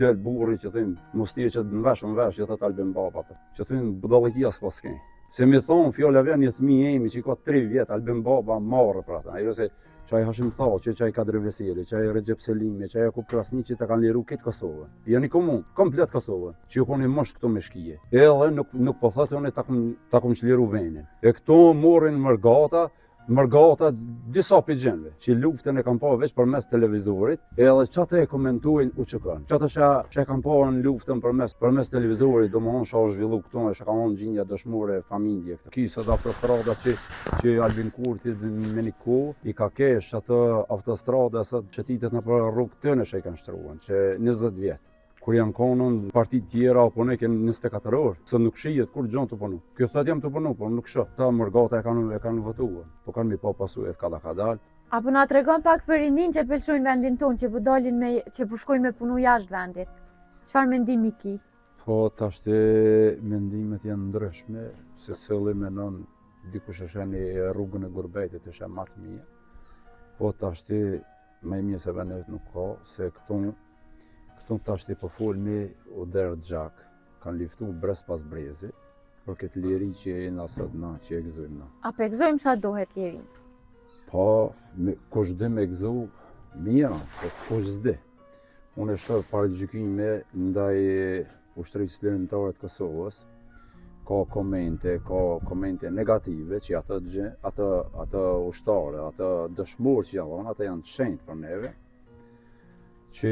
del burri që thim, mos ti që në vesh, që thot Albin Baba, që thim budallikia s'ka s'ke. Se mi thonë fjolla vjen një fëmijë imi që ka 3 vjet, Albin Baba marrë për ata. Ajo se çaj Hashim Thaçi, çaj Kadri Veseli, çaj Recep Selimi, çaj Jakub Krasniqi të kanë liru këtë Kosovën. Janë komun, komplet Kosovën, që ju koni mosh këto me shkije. Edhe nuk po thotë unë ta kum çliru vendin. E këto morrin mërgata disa pigjenve, që luftën e kanë pa veç përmes televizorit, edhe çata e komentojnë UÇK-n. Çata që kanë pa në luftën përmes televizorit, domethënë sa u zhvillu këtu, është ka qenë gjendja dëshmore familje këtë. Kisa të autostrada që Albin Kurti me një kohë i ka kesh atë autostrada sa çetitet në për rrugë tëne që i kanë shtruan, që 20 vjet. Kur janë konën partit tjera apo ne kanë 24 orë, se nuk shihet kur gjon të punu. Kjo thotë jam të punu, por nuk shoh. Ta mërgata e kanë votuar, po kanë mi pa pasojë ka dal. Apo na tregon pak për rinin që pëlqejnë vendin tonë, që po dalin që po shkojnë me punu jashtë vendit. Çfarë mendimi ki? Po tash mendimet janë ndryshme, secili mendon dikush është në rrugën e Gurbetit është më të mirë. Po tash më mirë se vendet nuk ka, se këtu tash po folmi u der gjak, kanë liftu brez pas brezi, për këtë liri që e na sot na, që e gëzojmë na. A pe gëzojmë sa dohet liri? Po, kush dhe me gëzu, mira, po kush zdi. Unë e shoh parë gjykime ndaj ushtrisë lirimtare të Kosovës, ka komente negative që ato ushtare, ato dëshmorë që janë, ata janë të shenjtë për neve, që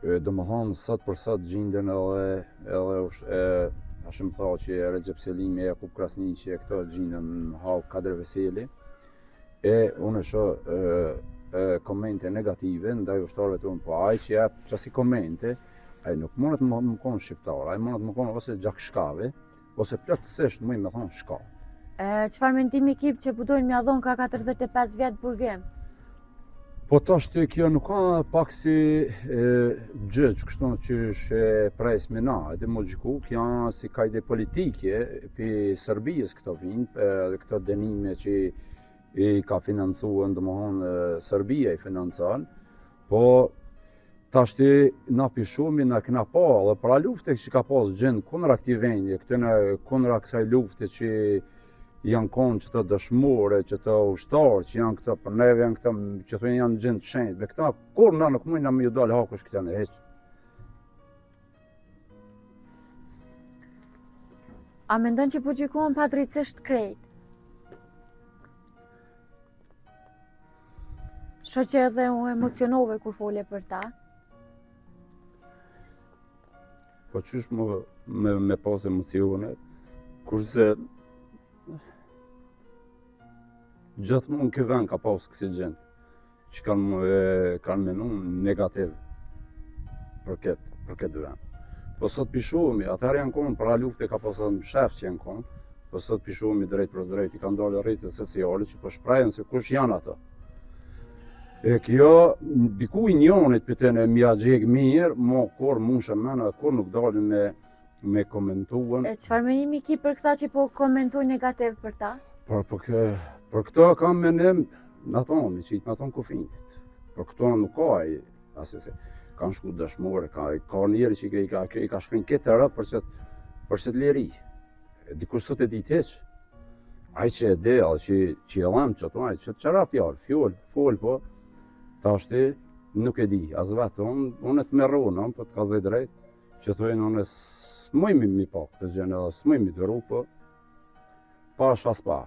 domethënë sot për sot gjenden edhe Hashim Thaçi, Recep Selimi, Jakub Krasniqi, këto gjenden Hau Kadri Veseli. E unë shoh komente negative ndaj ushtarëve tonë, po ai që jep çasi komente, ai nuk mundet më kon shqiptar, ai mundet më kon ose gjakshkave, ose plotësisht më thon shka. Çfarë mendimi ki që budojnë mja dhon ka 45 vjet burgim? Po tash kjo nuk ka pak si gjëç kështu që është pres me na, edhe më gjiku, kjo si kajde politike për Serbisë këto vinë, këto dënime që i ka financuar, domethënë Serbia i financon, po tash na pishumi na kena pa, edhe para lufte që ka pas gjend kundra këtij vendi, kundra kësaj lufte që janë konë që të dëshmore, që të ushtarë, që janë këta për neve, janë këta që të janë gjendë shenjtë. Dhe këta, kur na nuk mujnë na me ju dalë hakush këta në heqë. A mendon që po gjykohen padrejtisht krejt? Shoh që edhe u emocionove kur fole për ta? Po qysh me pas emocione, kurse gjithmonë ky vend ka pas kësi gjend që kanë menu negativ për këtë vend. Po sot pishohemi, atëherë janë konë para lufte ka pas edhe shef që janë konë, po sot pishohemi drejt për drejt, i kanë dalë rrjetet sociale që po shprehen se kush janë ato. E kjo diku i njonit për të në mja gjeg mirë, mo kur mund shëmena, kur nuk dalin me komentuan. E çfarë mendimi ki për këta që po komentojnë negativ për ta? Për këto kam menim në tonë, i qitë në tonë kufinjit. Për këto nuk ka ai, asese, kanë shku dëshmore, ka njeri që i ka shkrin këtë të rëpë për që të liri. Dikush sot e ditë heq. Ai që e del, që e lam që të që të qëra fjallë, fol, po, ta është nuk e di, as vetë, unë e të merronë, po të ka zej drejt, që thujnë unë s'mojmi mi pak të gjenë, edhe s'mojmi dëru, po, pa shas pa.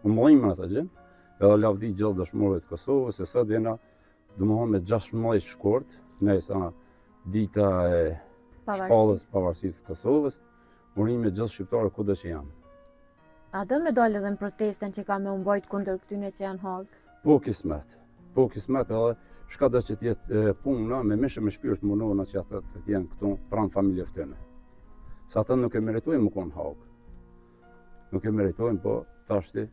Unë mëllimë në të gjenë, edhe lavdi gjithë dëshmorëve të Kosovës, se sot jena domethënë me 16 shkurt, nësa dita e shpallës pavarësisë të Kosovës, urime me gjithë shqiptarë kudo që janë. A do me dalë edhe në protesten që ka me umbajt kundër këtyne që janë hagë? Po kismet edhe shka dhe që tjetë puna me mishë me shpirt munona që ata të jenë këtu pranë familjeve tëne. Sa ata nuk e meritojnë më konë hagë. Nuk e meritojnë, po tashti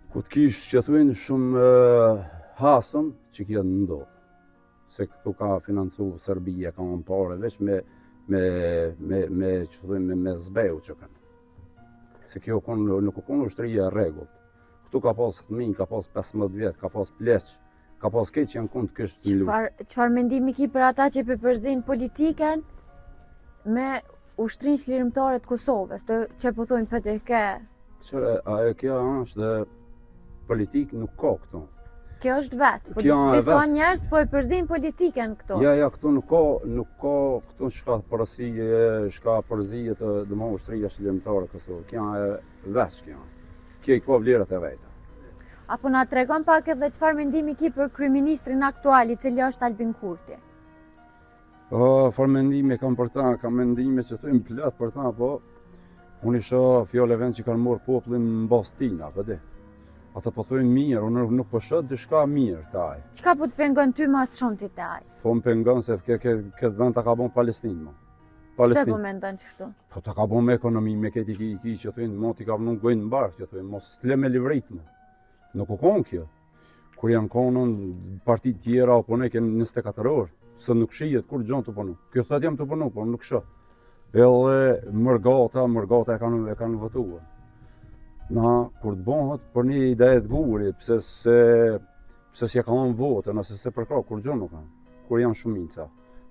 ku të kishë që thujnë shumë hasëm që kjo në ndodhë. Se këtu ka financu Serbia, ka më pare, veç me zbeu që kanë. Se kjo nuk konë ushtërija e regullt. Këtu ka pas fëmijë, ka pas 15 vjetë, ka pas pleq, ka pas keq që janë kundër kështë një luftë. Çfarë mendimi ki për ata që përpërzin politiken me ushtrin çlirimtare të Kosovës, që po thonë PTK? Ajo kjo është politik nuk ka këtu. Kjo është vetë, po Kjo është disa vetë. njerëz po e përzin politiken këto. Ja, këtu nuk ka këtu shka përësie, shka përzije të dëmo ushtria çlirimtare Kosovë. Kjo është veç kjo. Kjo i ka vlerat e veta. Apo na tregon pak edhe çfarë mendimi ki për kryeministrin aktual, i cili është Albin Kurti? Farë mendime kam për ta, kam mendime që thujmë plot për ta, po unë isha fjole vend që kanë morë popullin në bas tina, për di. Ata po thujnë mirë, unë nuk po shoh diçka mirë taj. Çka po të pengon ty mas shumë ti taj? Po më pengon se këtë vend ta ka bon Palestinë, mo. Pse po mendon kështu? Po ta ka bon me ekonomi, me këtë i që thujnë, mo ti ka vënë gojnë në barë, që thujnë, mos t'le me livrit, mo. Nuk u konë kjo. Kur janë konën partit tjera, o pone kënë 24 orë, se nuk shijet kur gjonë të punu. Kjo thët jam të punu, po nuk shoh. Edhe mërgata e kanë votuar. Na, kur të bëhet për një ide të guri, pse s'ja ka onë vote, nëse se përkra, kur gjonë nuk kanë. Kur janë shumica,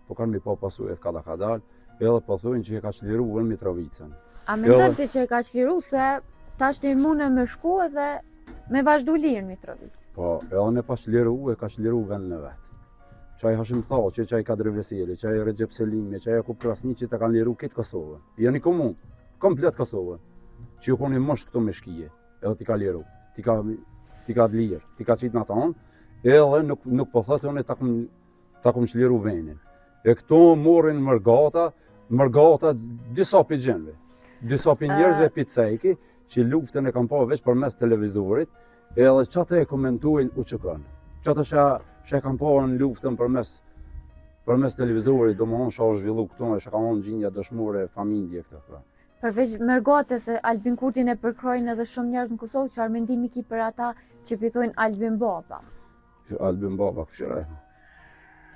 po kanë mi pa pasujet kada ka dalë, edhe po thujnë që e ka çliru në Mitrovicën. A mendon ti që e ka çliru se tash ti mune me shku edhe me vazhdu lirë në Mitrovicë? Po, edhe ne pa çliru, e ka çliru vendin e vetë. Qaj Hashim Thaçi, qaj Kadri Veseli, qaj Recep Selimi, qaj Jakub Krasniqi të kanë liru këtë Kosovë. Janë i komunë, komplet Kosovë. Që ju koni mosh këto me shkije, edhe ti ka liru, ti ka lirë, ti ka qitë në ta onë, edhe nuk po thëtë unë ta kum çliru vendin. E këto morin mërgata disa për gjenve, disa për njerëzve për cejki, që luftën e kam pa veç për mes televizorit, edhe qatë e komentuin u që kanë. Qatë që e kam pa në luftën për mes televizorit, do më honë shë është zhvillu këto, e shë ka honë gjinja dëshmore, familje këta. Përveç mërgate se Albin Kurtin e përkrojnë edhe shumë njerëz në Kosovë, çfarë mendimi ki për ata që pithojnë Albin Baba? Albin Baba, këshire.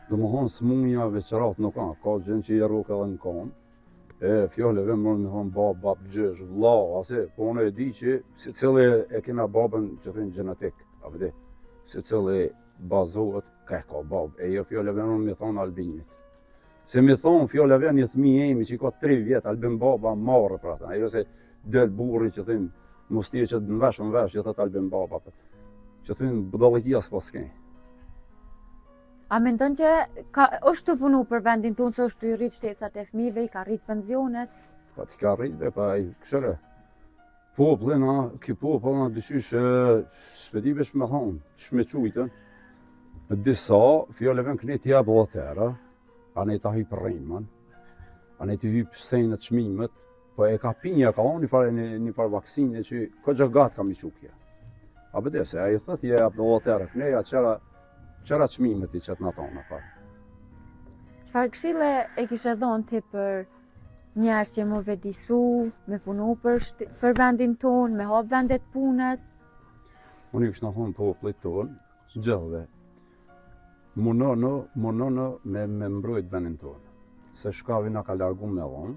Do më honë smunja veçarat nuk ka gjënë që i rruk edhe në konë. Fjallëve mërë me thonë baba, gjësh, vla, ase, po unë e di që si cili e kena babën që thënë genetik, apëdi, si cili bazohet, ka babë, e jo fjallëve mërë me thonë Albinit. Se mi thonë fjallëve një thmi emi që i ka 3 vjetë, Albin Baba marë pra ta, ajo se del burri që thënë, mustie që në vesh, që thëtë Albin Baba, që thënë budalëkia s'ka s'kej. A mendon që është të punu për vendin tonë, se është të i rritë shtesat e fëmijëve, i ka rritë pensionet? Pa ti ka rritë, pa i këshëre. Poplina, ki poplina dyshysh shpedibesh me thonë, shme qujtën. Disa, fjallëve në këne t'ja bëllatera, a ne ta hypë rrimën, a ne t'i hypë sejnët shmimet, po e ka pinja, ka onë një farë vaksine që ka gjëgat kam i qukja. A bëdese, a i thët je bëllatera, këneja qëra qmimet i qëtë në tonë, pa. Qëfar këshile e kishe dhonë ti për njerës që më vedisu, me punu për vendin tonë, me hapë vendet punës? Unë i kështë në thonë poplit tonë, gjëllëve, munono me mbrojt vendin tonë. Se shkavi nga ka largu me lonë,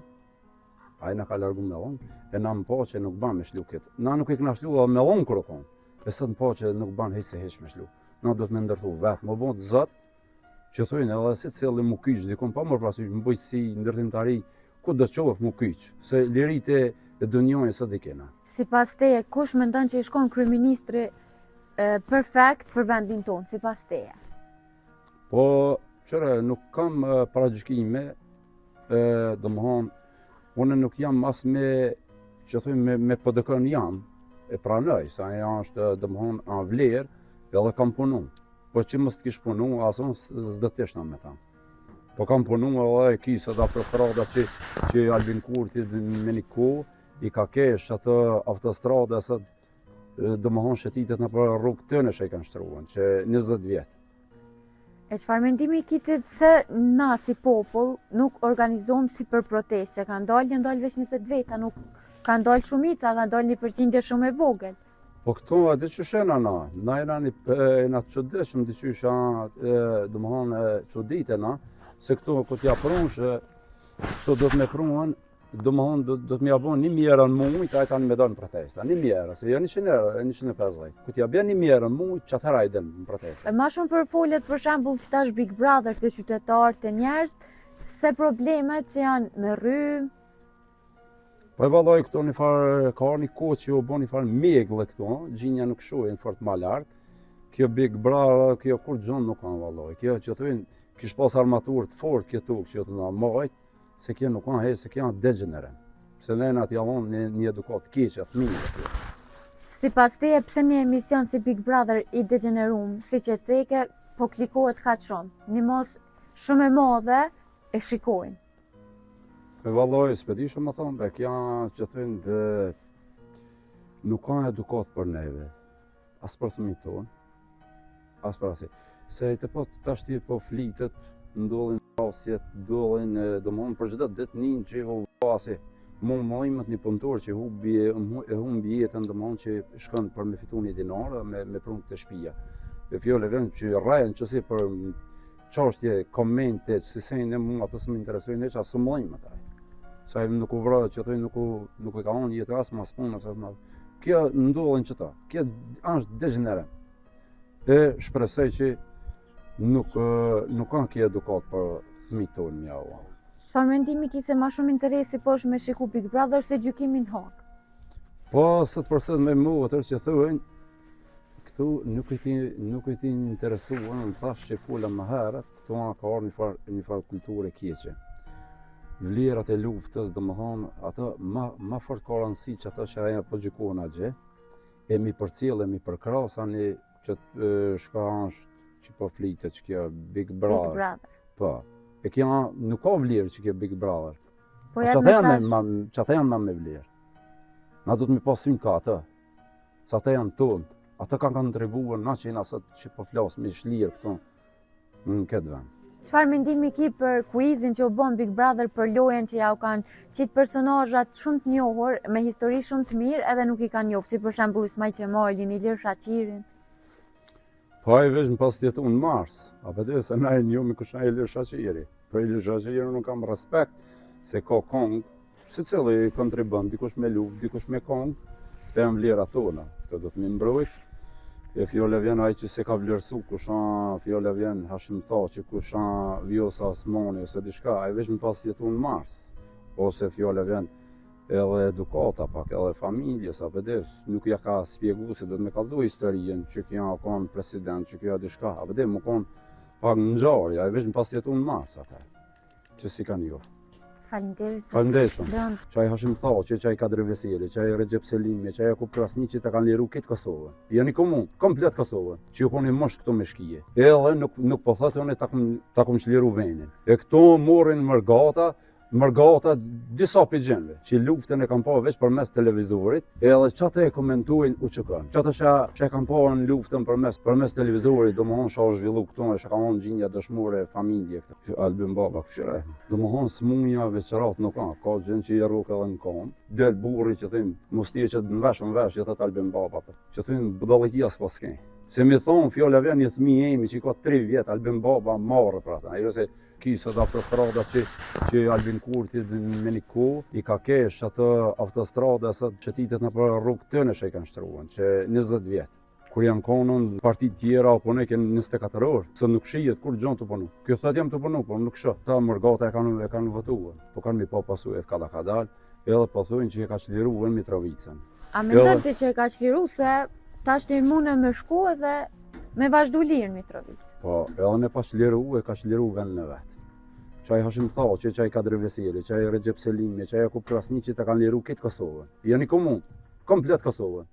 a i nga ka largu me lonë, e na më po që nuk ban me shlu këtë. Na nuk i këna shlu edhe me lonë kërë tonë, e së të po që nuk ban heq se heq me shlu. Na do të me ndërtu vetë, më bëndë zëtë, që thujnë edhe si cili më kyqë, dikon pa mërë prasysh, më bëjtë si ndërtimtari, ku do të qovë më kyqë, se lirit e dënjojnë së dikena. Si pas teje, kush mendon që i shkon kryeministri perfekt për vendin tonë, si pas teje? Po, qëre, nuk kam paragjykime, do më thonë, unë nuk jam as me, që thujnë, me PDK-n jam, e pranoj, sa e është, do më thonë, anë vlerë, edhe kam punu. Po që mos t'kish punu, ason s'dë t'ishna me ta. Po kam punu edhe kisë edhe autostrada që Albin Kurti me një kohë, i ka kesh atë autostrada se do më honë shetitet në për rrugë tëne që i kanë shtruan, që 20 vjetë. E çfarë mendimi kiti pse na si popull nuk organizohem si për proteste, ka ndalë veç 20 veta, nuk ka ndalë shumica, ka ndalë një përqindje shumë e vogël. Po këto e dhe që shena na jena të qëdeshëm, dhe që isha, dhe më hanë qëdite na, se këto këtë ja prunë që këto do të me prunë domethënë do të më japon 1000 euro në muaj, ai tani më don protesta. 1000 euro, se jo 100 euro, 150. Ku t'ja bën 1000 euro në muaj, çatëra i den në protestë. Ma shumë për folet për shembull që tash Big Brother të qytetarë të njerëz, se problemet që janë me rrym. Po e valloj këto një farë, ka një kohë që u bën një farë megle këto, gjinja nuk shohin fort më lart. Kjo Big Brother, kjo kur gjën nuk kanë valloj. Kjo që thonë kish pas armaturë të fortë kjo tokë që të na mojt, se kjo nuk kanë se kjo janë degenerë. Se ne na t'javon një edukat keqe fëmijë. Sipas teje, pse një emision si Big Brother i degenerum, siç e theke, po klikohet kaq shumë. Një mos shumë e madhe e shikojnë. Me valloj, s'pedi shumë më thonë, kjo që thënë nuk kanë edukat për neve. As për fëmijët tonë, as për asaj. Se të po tash ti po flitet, ndodhin rasjet, ndodhin domthonë për çdo ditë një që vasi. Mëjmët një punëtor që humbi jetën domthonë që shkon për me fitu një dinar me prunë të shtëpia. E fjalë vjen që rrajen çësi për çështje komente, si se ne mua ato s'më interesojnë hiç as mëjmët ai. Sa nuk u vrojë që thonë nuk e ka unë jetë as mas punë ose më. Kjo ndodhin çto. Kjo është degenerë. E shpresoj që nuk kanë kjo edukat për fëmijët tonë mjau. Çfarë mendimi ke se ma shumë interesi po është me shiku Big Brother se gjykimin hak? Po, së të përset me mu, atër që thëhen, këtu nuk i ti interesuar, në thash që fola më herët, këtu ka orë një farë kulturë keqe. Vlerat e luftës, dhe më thonë, ato ma fort ka rëndësi që ato që aja po gjykohen agje, e mi përcjell, e mi përkrasa një që shka është që po flitet që kjo Big Brother. Po. E kjo nuk ka vlerë që kjo Big Brother. Po çata janë ma me vlerë. Na do të mi pasim ka atë. Sa ata janë tonë. Ata kanë kontribuar na që asat që po flas me shlirë këtu në këtë vend. Çfarë mendimi ke për quizin që u bën Big Brother për lojën që ja u kanë qitë personazhat shumë të njohur me histori shumë të mirë edhe nuk i kanë njohur, si për shembull Ismail Qemalin, Ilir Shaqirin. Po ai veç më pas jetu në Mars, apo dhe se na e njohim kush ai Ilir Shaqiri. Po Ilir Shaqirin nuk kam respekt se ka kong, secili kontribon, dikush me luftë, dikush me kong, të janë vlerat tona. Këto do të më mbrojt. E fjole vjen ai që se ka vlerësu, kusha fjole vjen Hashim Thaçi, kusha Vjosa Osmani ose diçka, ai veç më pas jetu në Mars. Ose fjole vjen edhe edukata pak, edhe familjes, apo des, nuk ja ka spjegu se do të me kallëzoj historien që kjo ka president, që kjo diçka, apo des, më kon pak ngjarje, ai veç më pas jetu në Mars ata. Që si kanë jo. Faleminderit. Faleminderit shumë. Çaj Hashim Thaçi, çaj Kadri Veseli, çaj Recep Selimi, çaj Kuprasni që ta kanë liru këtë Kosovën. Janë komun, komplet Kosovën, që ju koni mosh këto me shkije. Edhe nuk po thotë unë ta kum çliru vendin. E këto morrin mërgata disa pijënve, që luftën e kanë pa veç përmes televizorit, edhe çata e komentojnë UÇK. Çata që kanë pa në luftën përmes televizorit, domethënë sa u zhvillu këtu, është ka qenë gjendja dëshmore familje këtu. Albin Baba këshire. Domethënë smunja veçarat nuk ka gjën që i rrok edhe në kom. Del burri që thim, mos ti që në vesh, që thot Albin Baba. Që thim budallikia s'ka s'ke. Se mi thon fjala vjen një fëmijë imi që ka 3 vjet, Albin Baba marrë për ata. Ajo se kisët autostrada që Albin Kurti me një kohë i ka kesh atë autostrada sa çetitet në për rrugë tëne që i kanë shtruan, që 20 vjet. Kur janë konën partit tjera apo ne kanë 24 orë, se nuk shihet kur gjon të punu. Kjo thotë jam të punu, por nuk shoh. Ta mërgata e kanë votuar, po kanë mi pa pasujë kada ka dal, edhe po thonë që e ka çliruar Mitrovicën. A mendon ti që e ka çliruar se tash ti mundë me shku edhe me vazhdu lirë Mitrovic? Po, edhe me pas çliruar, ka çliruar vendin e vet. Çaj Hashim Thaçi, çaj Kadri Veseli, çaj Recep Selimi, çaj Kuprasni që ta kanë liru këtë Kosovën. Janë komun, komplet Kosovën.